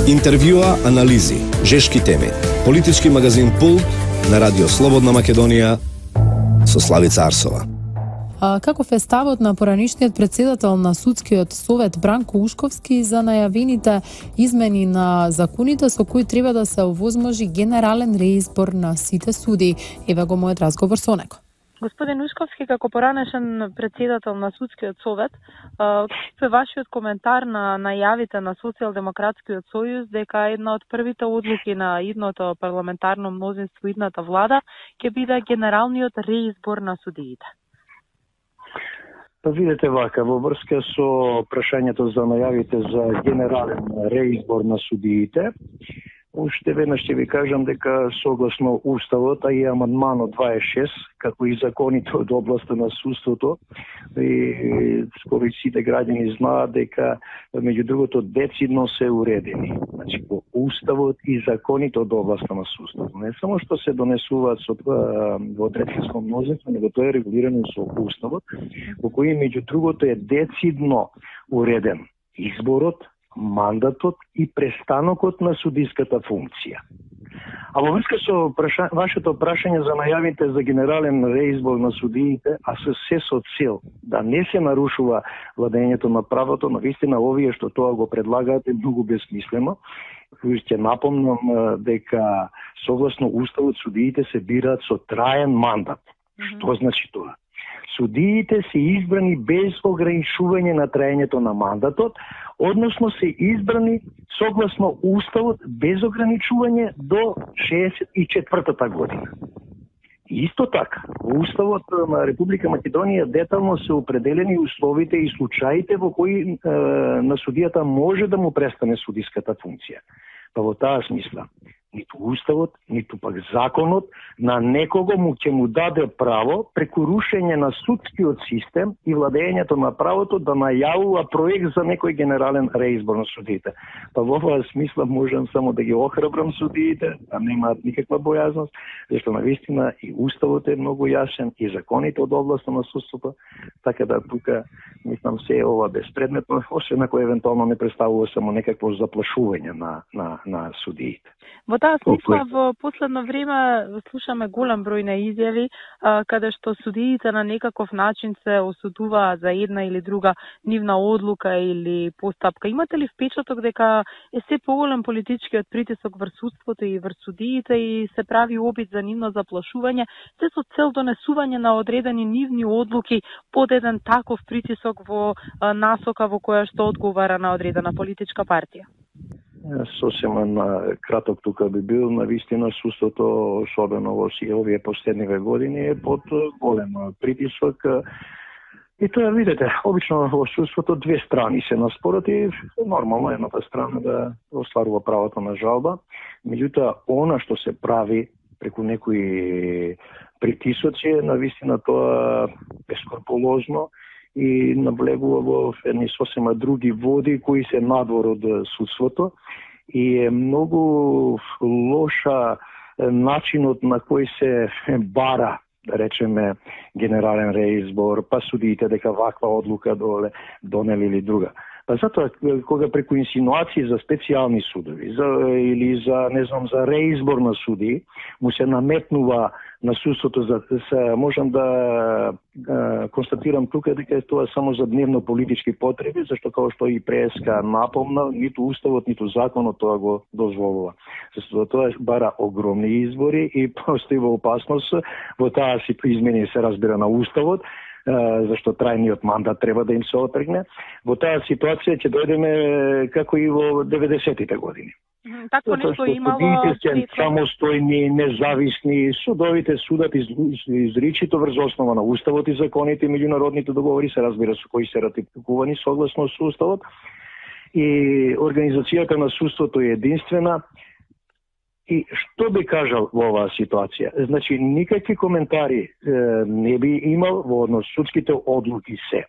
Интервјуа, анализи, жешки теми. Политички магазин Пул на Радио Слободна Македонија со Славица Арсова. Каков е ставот на поранишниот председател на Судскиот совет Бранко Ушковски за најавените измени на законите со кои треба да се овозможи генерален реизбор на сите суди? Еве го мојот разговор со него. Господин Ушковски, како поранешен председател на Судскиот совет, каков е вашиот коментар на најавите на Социјалдемократскиот сојуз дека една од првите одлуки на идното парламентарно мнозинство, идната влада, ќе биде генералниот реизбор на судиите? Па видите вака, во врска со прашањето за најавите за генерален реизбор на судиите, уште веднаш ќе ви кажам дека согласно Уставот, а и амандманот 26, како и законите од областа на судството, и скоро сите граѓани знаат дека меѓу другото децидно се уредени. Значи во Уставот и законите од областа на судството. Не само што се донесуваат со во третинско мнозинство, него тоа е регулирано со Уставот, во кој меѓу другото е децидно уреден изборот, мандатот и престанокот на судиската функција. А во врска со вашето прашање за најавите за генерален реизбор на судиите, а се со цел да не се нарушува владењето на правото, навистина овие што тоа го предлагаат е многу бесмислено. Ќе напомнам дека согласно Уставот судиите се бираат со траен мандат. Што значи тоа? Судиите се избрани без ограничување на траењето на мандатот, односно се избрани согласно Уставот без ограничување до 64-та година. Исто така, во Уставот на Република Македонија детално се определени условите и случаите во кои на судијата може да му престане судиската функција. Па во таа смисла, ниту Уставот, ниту пак законот на некого ќе му даде право преку рушење на судскиот систем и владењето на правото да најавува проект за некој генерален реизбор на судиите. Па во оваа смисла можам само да ги охрабрам судиите, да немаат никаква бојазност, зашто навистина и Уставот е многу јасен и законите од областа на судството, така да тука мислам се ова безпредметно, освен ако евентуално не представува само некакво заплашување на судиите. Во таа смисла, во последно време слушаме голем број на изјави каде што судиите на некаков начин се осудуваат за една или друга нивна одлука или постапка. Имате ли впечаток дека е се поголем политичкиот притисок врз судството и врз судиите и се прави обид за нивно заплашување, се со цел донесување на одредени нивни одлуки под еден таков притисок во насока во која што одговара на одредена политичка партија? Сосема краток тука би бил, навистина судството, особено во овие последниве години, е под голем притисок. И тоа видите, обично во судството две страни се на спорот и нормално едната страна да остварува правото на жалба. Меѓутоа, она што се прави преку некои притисоци, навистина тоа бескрупулозно и навлегува во едни сосема други води кои се надвор од судството и е многу лоша начинот на кој се бара, да речеме, генерален реизбор, па судиите дека ваква одлука донели или друга. Па затоа кога преку инсинуации за специјални судови или за за реизбор на суди му се наметнува на судството можам да констатирам тука дека тоа само за дневно политички потреби, зашто како што и преска напомна, ниту Уставот, ниту законот тоа го дозволува. Зашто тоа бара огромни избори и постои во опасност во таа си измени се разбира на Уставот, зашто трајниот мандат треба да им се отргне. Во таа ситуација ќе дојдеме како и во 90-тите години. Такво нешто имало самостојни, независни, судовите судат изричито врз основа на Уставот и законите и меѓународните договори, се разбира со кои се ратификувани согласно со Уставот. И организацијата на судството е единствена. И што би кажал во оваа ситуација? Значи, никакви коментари не би имал во однос судските одлуки се.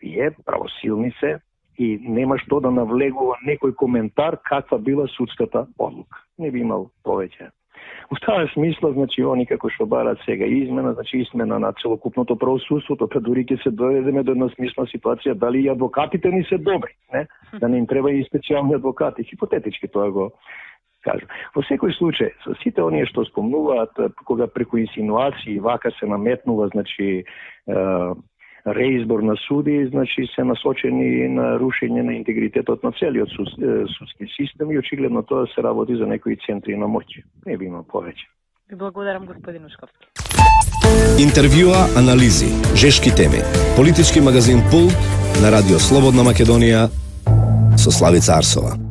Вие правосилни се и нема што да навлегува некој коментар каква била судската одлука. Не би имал повеќе У таа смисла, значи, они како што барат сега измена, значи измена на целокупното правосудство, тоа дури ќе се доведеме до една смисла ситуација дали и адвокатите ни се добри, не? Да не им треба и специјални адвокати, хипотетички тоа го кажу. Во секој случај, со сите оние што спомнуваат, кога преку инсинуации вака се наметнува, значи, реизбор на суди, значи се насочени на рушење на интегритетот на целиот судски систем и очигледно тоа се работи за некои центри на моќ. Не би има повеќе. Ви благодарам, господин Ушковски. Интервјуа, анализи, жешки теми. Политички магазин Пул на Радио Слободна Македонија со Славица Арсова.